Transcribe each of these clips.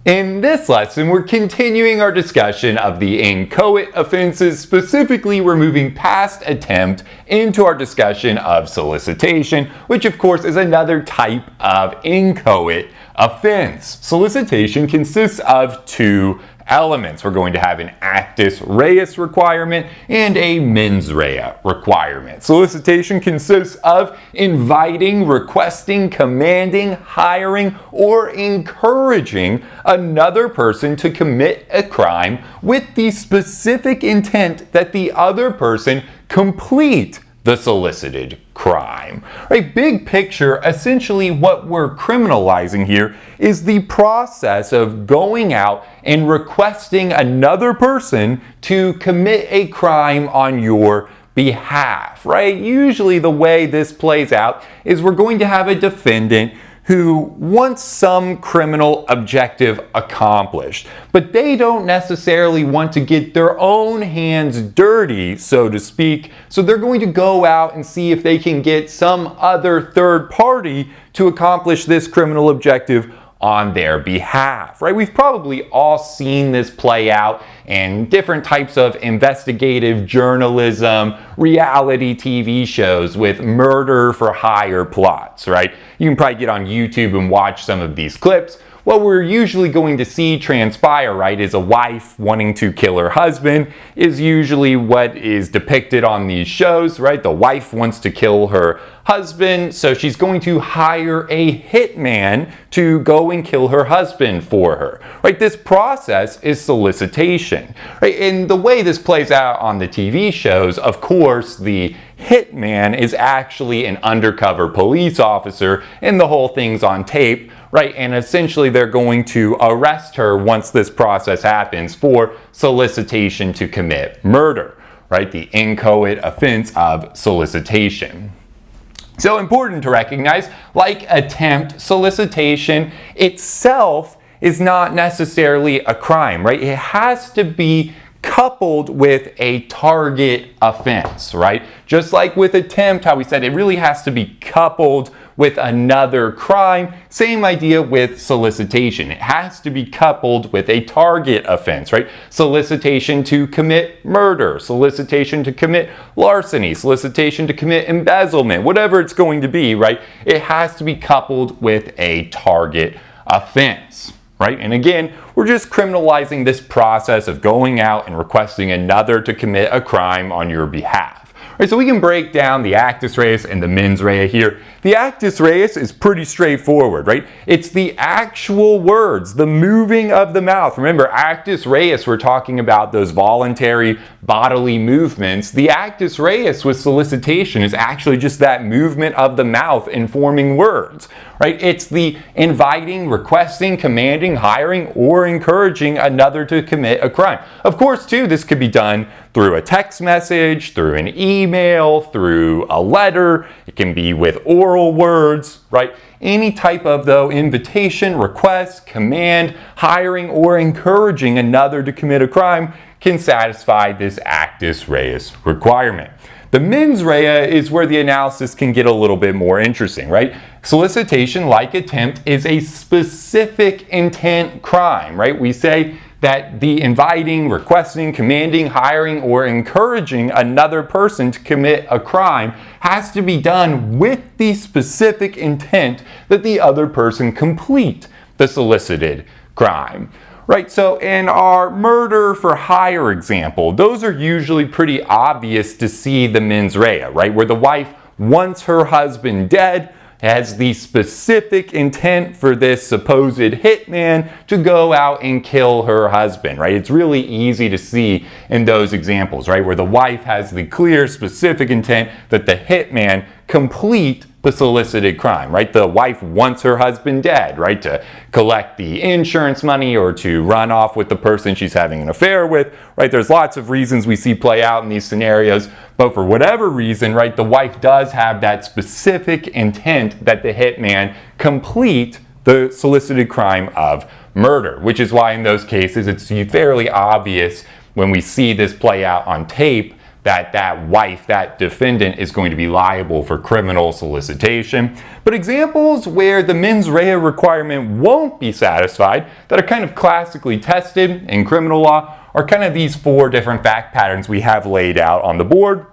In this lesson, we're continuing our discussion of the inchoate offenses. Specifically, we're moving past attempt into our discussion of solicitation, which of course is another type of inchoate offense. Solicitation consists of two elements. We're going to have an actus reus requirement and a mens rea requirement. Solicitation consists of inviting, requesting, commanding, hiring, or encouraging another person to commit a crime with the specific intent that the other person complete the solicited crime. Right? Big picture, essentially what we're criminalizing here is the process of going out and requesting another person to commit a crime on your behalf, right? Usually the way this plays out is we're going to have a defendant who wants some criminal objective accomplished, but they don't necessarily want to get their own hands dirty, so to speak, so they're going to go out and see if they can get some other third party to accomplish this criminal objective on their behalf, right? We've probably all seen this play out in different types of investigative journalism, reality TV shows with murder for hire plots, right? You can probably get on YouTube and watch some of these clips. What we're usually going to see transpire, right, is a wife wanting to kill her husband is usually what is depicted on these shows, right? The wife wants to kill her husband, so she's going to hire a hitman to go and kill her husband for her, right? This process is solicitation, right? And the way this plays out on the TV shows, of course, the hitman is actually an undercover police officer and the whole thing's on tape, right? And essentially they're going to arrest her once this process happens for solicitation to commit murder, right? The inchoate offense of solicitation. So important to recognize, like attempt, solicitation itself is not necessarily a crime, right? It has to be coupled with a target offense, right? Just like with attempt, how we said it really has to be coupled with another crime. Same idea with solicitation. It has to be coupled with a target offense, right? Solicitation to commit murder, solicitation to commit larceny, solicitation to commit embezzlement, whatever it's going to be, right? It has to be coupled with a target offense, right? And again, we're just criminalizing this process of going out and requesting another to commit a crime on your behalf. Right, so we can break down the actus reus and the mens rea here. The actus reus is pretty straightforward, right? It's the actual words, the moving of the mouth. Remember, actus reus, we're talking about those voluntary bodily movements. The actus reus with solicitation is actually just that movement of the mouth in forming words, right? It's the inviting, requesting, commanding, hiring, or encouraging another to commit a crime. Of course, too, this could be done through a text message, through an email, through a letter. It can be with oral words, right? Any type of, though, invitation, request, command, hiring, or encouraging another to commit a crime can satisfy this actus reus requirement. The mens rea is where the analysis can get a little bit more interesting, right? Solicitation, like attempt, is a specific intent crime, right? We say that the inviting, requesting, commanding, hiring, or encouraging another person to commit a crime has to be done with the specific intent that the other person complete the solicited crime. Right, so in our murder for hire example, those are usually pretty obvious to see the mens rea, right? Where the wife wants her husband dead, has the specific intent for this supposed hitman to go out and kill her husband, right? It's really easy to see in those examples, right? Where the wife has the clear, specific intent that the hitman complete the solicited crime, right? The wife wants her husband dead, right? To collect the insurance money or to run off with the person she's having an affair with, right? There's lots of reasons we see play out in these scenarios, but for whatever reason, right, the wife does have that specific intent that the hitman complete the solicited crime of murder, which is why in those cases it's fairly obvious when we see this play out on tape that that wife, that defendant, is going to be liable for criminal solicitation. But examples where the mens rea requirement won't be satisfied that are kind of classically tested in criminal law are kind of these 4 different fact patterns we have laid out on the board.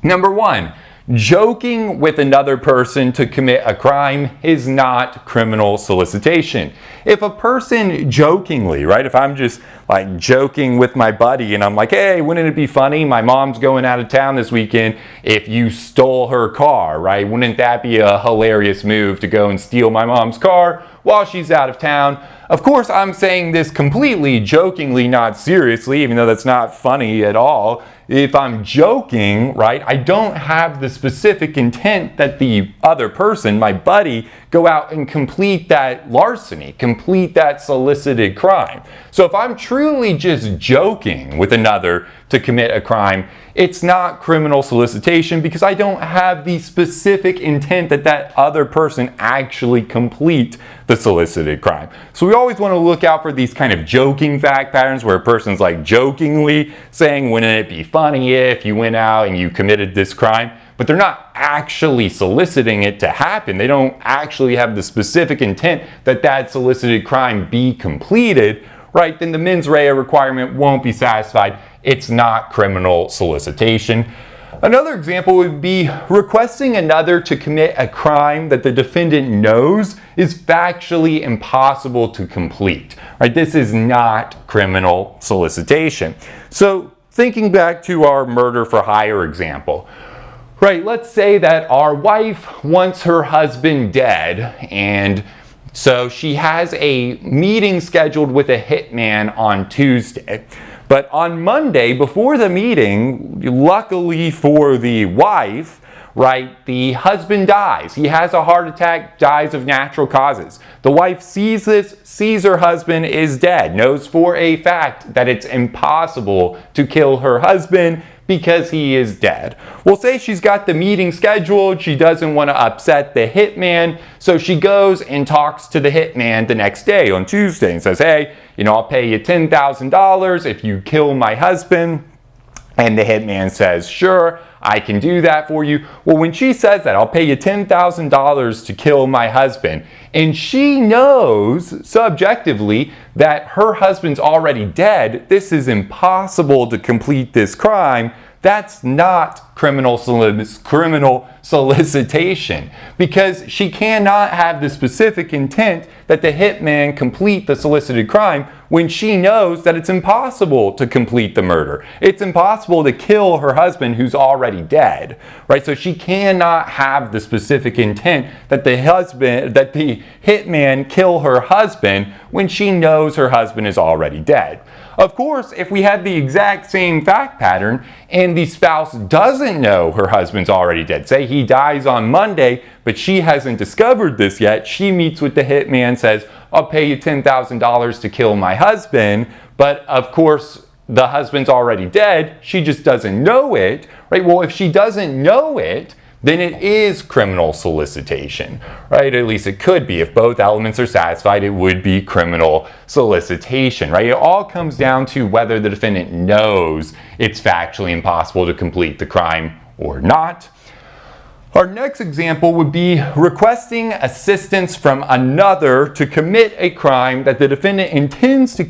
Number 1, joking with another person to commit a crime is not criminal solicitation. If a person jokingly, right, if I'm just like joking with my buddy and I'm like, hey, wouldn't it be funny? My mom's going out of town this weekend if you stole her car, right? Wouldn't that be a hilarious move to go and steal my mom's car while she's out of town? Of course, I'm saying this completely jokingly, not seriously, even though that's not funny at all. If I'm joking, right, I don't have the specific intent that the other person, my buddy, go out and complete that larceny, complete that solicited crime. So if I'm truly just joking with another to commit a crime, it's not criminal solicitation because I don't have the specific intent that that other person actually complete the solicited crime. So we always want to look out for these kind of joking fact patterns where a person's like jokingly saying, wouldn't it be funny if you went out and you committed this crime? But they're not actually soliciting it to happen. They don't actually have the specific intent that that solicited crime be completed, right? Then the mens rea requirement won't be satisfied. It's not criminal solicitation. Another example would be requesting another to commit a crime that the defendant knows is factually impossible to complete, right? This is not criminal solicitation. So thinking back to our murder for hire example, right, let's say that our wife wants her husband dead, and so she has a meeting scheduled with a hitman on Tuesday. But on Monday, before the meeting, luckily for the wife, right, the husband dies. He has a heart attack, dies of natural causes. The wife sees this, sees her husband is dead, knows for a fact that it's impossible to kill her husband because he is dead. We'll say she's got the meeting scheduled, she doesn't want to upset the hitman, so she goes and talks to the hitman the next day on Tuesday and says, hey, I'll pay you $10,000 if you kill my husband. And the hitman says, sure, I can do that for you. Well, when she says that, I'll pay you $10,000 to kill my husband, and she knows subjectively that her husband's already dead, this is impossible to complete this crime, that's not criminal solicitation because she cannot have the specific intent that the hitman complete the solicited crime when she knows that it's impossible to complete the murder. It's impossible to kill her husband who's already dead, right? So she cannot have the specific intent that the hitman kill her husband when she knows her husband is already dead. Of course, if we had the exact same fact pattern and the spouse doesn't know her husband's already dead, say he dies on Monday, but she hasn't discovered this yet, she meets with the hitman, says, I'll pay you $10,000 to kill my husband, but of course, the husband's already dead, she just doesn't know it, right? Well, if she doesn't know it, then it is criminal solicitation, right? At least it could be. If both elements are satisfied, it would be criminal solicitation, right? It all comes down to whether the defendant knows it's factually impossible to complete the crime or not. Our next example would be requesting assistance from another to commit a crime that the defendant intends to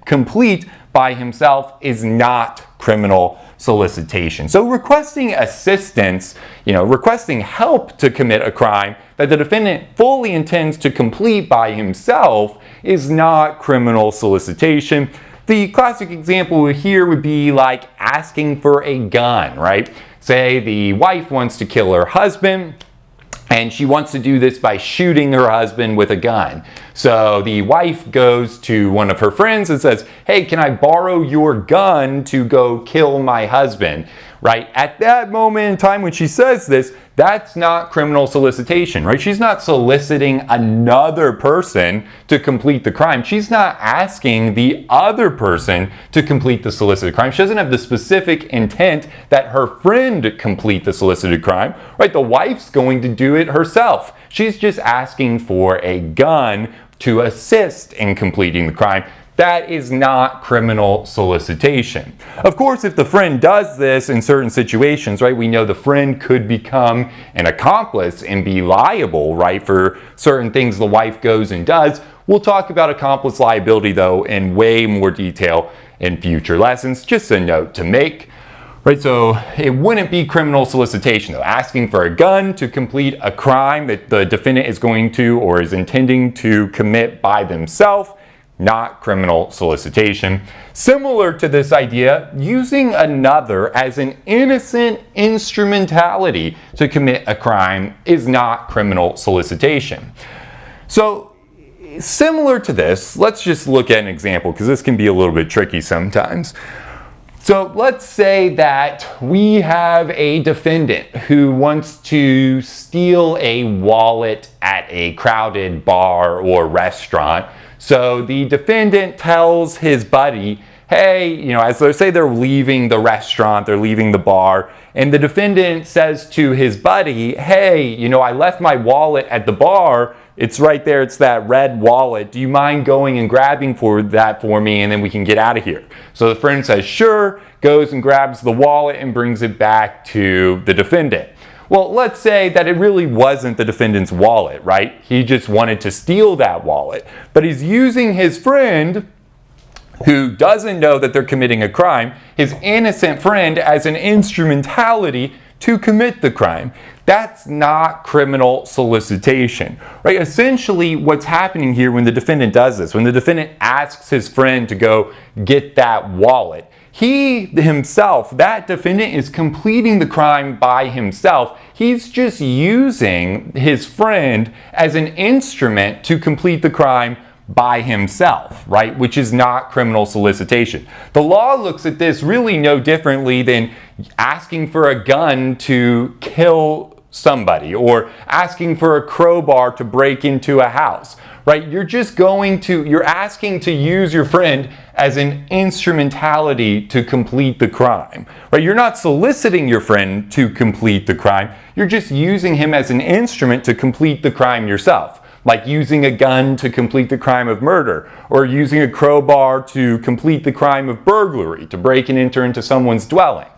complete by himself is not criminal solicitation. So requesting assistance, requesting help to commit a crime that the defendant fully intends to complete by himself is not criminal solicitation. The classic example here would be like asking for a gun, right? Say the wife wants to kill her husband, and she wants to do this by shooting her husband with a gun. So the wife goes to one of her friends and says, hey, can I borrow your gun to go kill my husband? Right? At that moment in time when she says this, that's not criminal solicitation, right? She's not soliciting another person to complete the crime. She's not asking the other person to complete the solicited crime. She doesn't have the specific intent that her friend complete the solicited crime, right? The wife's going to do it herself. She's just asking for a gun to assist in completing the crime. that is not criminal solicitation. Of course, if the friend does this in certain situations, right, we know the friend could become an accomplice and be liable, right, for certain things the wife goes and does. We'll talk about accomplice liability, though, in way more detail in future lessons. Just a note to make. Right, so it wouldn't be criminal solicitation, though. Asking for a gun to complete a crime that the defendant is going to or is intending to commit by themselves, not criminal solicitation. Similar to this idea, using another as an innocent instrumentality to commit a crime is not criminal solicitation. So, similar to this, let's just look at an example, because this can be a little bit tricky sometimes. So let's say that we have a defendant who wants to steal a wallet at a crowded bar or restaurant. So the defendant tells his buddy, hey, as they say they're leaving the restaurant, they're leaving the bar, and the defendant says to his buddy, hey, I left my wallet at the bar. It's right there, it's that red wallet. Do you mind going and grabbing that for me, and then we can get out of here? So the friend says, sure, goes and grabs the wallet and brings it back to the defendant. Well, let's say that it really wasn't the defendant's wallet, right? He just wanted to steal that wallet. But he's using his friend, who doesn't know that they're committing a crime, his innocent friend, as an instrumentality to commit the crime. That's not criminal solicitation, right? Essentially, what's happening here when the defendant does this, when the defendant asks his friend to go get that wallet, he himself, that defendant, is completing the crime by himself. He's just using his friend as an instrument to complete the crime by himself, right? Which is not criminal solicitation. The law looks at this really no differently than asking for a gun to kill somebody or asking for a crowbar to break into a house, right? You're asking to use your friend as an instrumentality to complete the crime, right? You're not soliciting your friend to complete the crime. You're just using him as an instrument to complete the crime yourself. Like using a gun to complete the crime of murder, or using a crowbar to complete the crime of burglary, to break and enter into someone's dwelling,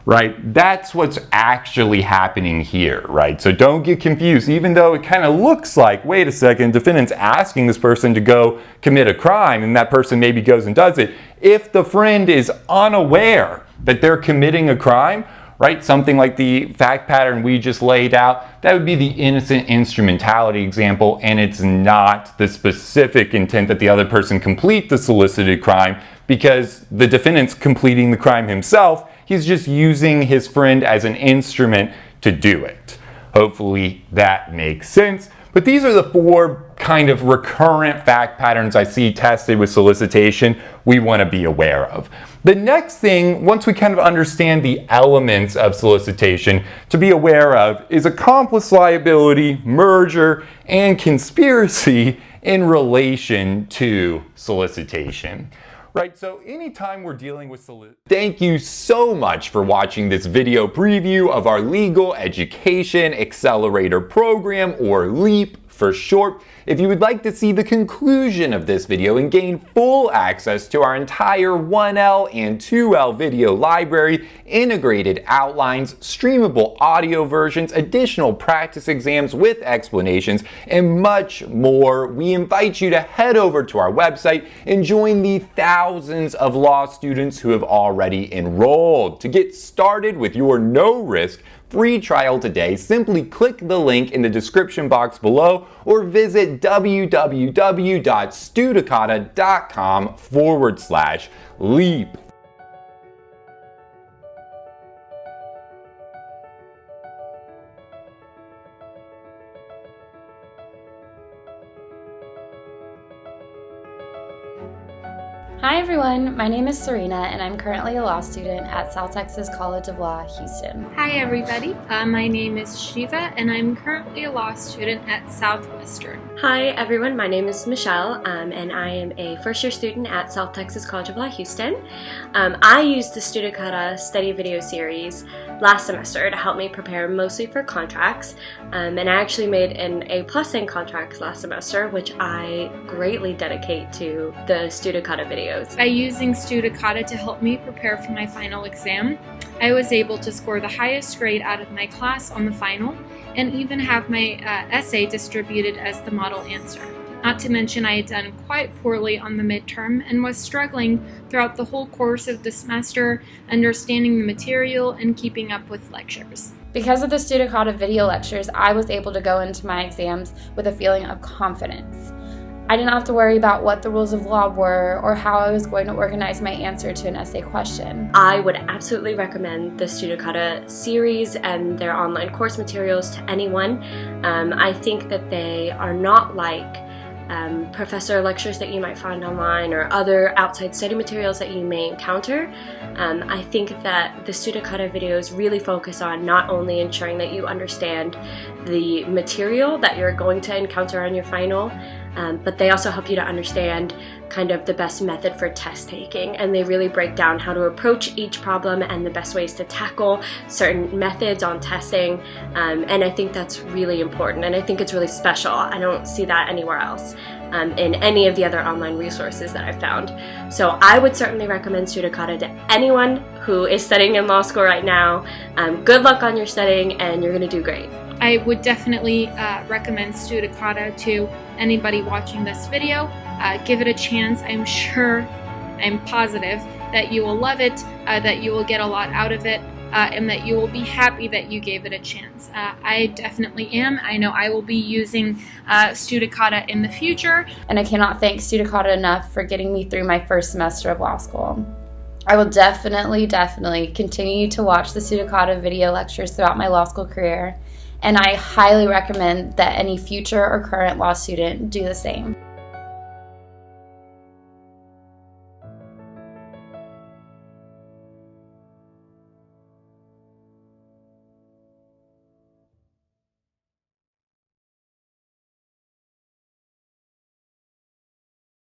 right? That's what's actually happening here, right? So don't get confused, even though it kind of looks like, wait a second, defendant's asking this person to go commit a crime, and that person maybe goes and does it. If the friend is unaware that they're committing a crime, right? Something like the fact pattern we just laid out, that would be the innocent instrumentality example, and it's not the specific intent that the other person complete the solicited crime, because the defendant's completing the crime himself. He's just using his friend as an instrument to do it. Hopefully that makes sense. But these are the four kind of recurrent fact patterns I see tested with solicitation we want to be aware of. The next thing, once we kind of understand the elements of solicitation to be aware of, is accomplice liability, merger, and conspiracy in relation to solicitation. Right, so anytime we're dealing with thank you so much for watching this video preview of our Legal Education Accelerator Program, or LEAP for short. If you would like to see the conclusion of this video and gain full access to our entire 1L and 2L video library, integrated outlines, streamable audio versions, additional practice exams with explanations, and much more, we invite you to head over to our website and join the thousands of law students who have already enrolled. To get started with your no-risk free trial today, simply click the link in the description box below or visit www.studicata.com/leap. Hi everyone, my name is Serena and I'm currently a law student at South Texas College of Law, Houston. Hi everybody, my name is Shiva and I'm currently a law student at Southwestern. Hi everyone, my name is Michelle and I am a first year student at South Texas College of Law, Houston. I used the Studicata study video series last semester to help me prepare mostly for contracts, and I actually made an A+ in contracts last semester, which I greatly dedicate to the Studicata videos. By using Studicata to help me prepare for my final exam, I was able to score the highest grade out of my class on the final and even have my essay distributed as the model answer. Not to mention I had done quite poorly on the midterm and was struggling throughout the whole course of the semester, understanding the material and keeping up with lectures. Because of the Studicata video lectures, I was able to go into my exams with a feeling of confidence. I didn't have to worry about what the rules of law were or how I was going to organize my answer to an essay question. I would absolutely recommend the Studicata series and their online course materials to anyone. I think that they are not like professor lectures that you might find online or other outside study materials that you may encounter. I think that the Studicata videos really focus on not only ensuring that you understand the material that you're going to encounter on your final, but they also help you to understand kind of the best method for test taking, and they really break down how to approach each problem and the best ways to tackle certain methods on testing, and I think that's really important, and I think it's really special. I don't see that anywhere else in any of the other online resources that I've found. So I would certainly recommend Studicata to anyone who is studying in law school right now. Good luck on your studying, and you're going to do great. I would definitely recommend Studicata to anybody watching this video. Give it a chance. I'm positive that you will love it, that you will get a lot out of it, and that you will be happy that you gave it a chance. I definitely am. I know I will be using Studicata in the future. And I cannot thank Studicata enough for getting me through my first semester of law school. I will definitely continue to watch the Studicata video lectures throughout my law school career, and I highly recommend that any future or current law student do the same.